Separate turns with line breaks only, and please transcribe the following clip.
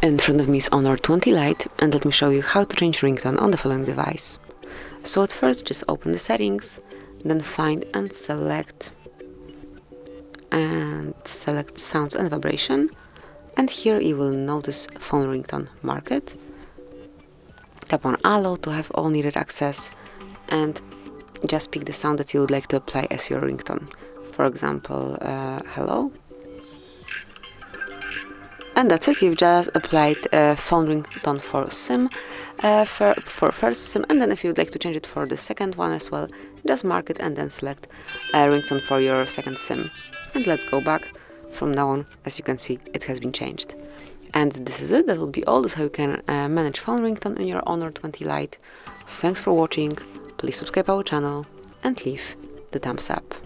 In front of me is Honor 20 Lite, and let me show you how to change ringtone on the following device. So at first just open the settings, then find and select sounds and vibration, and here you will notice phone ringtone market. Tap on allow to have all needed access, and just pick the sound that you would like to apply as your ringtone. For example, hello. And that's it, you've just applied a phone ringtone for SIM, for first SIM, and then if you would like to change it for the second one as well, just mark it and then select a ringtone for your second SIM. And let's go back. From now on, as you can see, it has been changed. And this is it, that will be all. This is how you can manage phone ringtone in your Honor 20 Lite. Thanks for watching, please subscribe our channel and leave the thumbs up.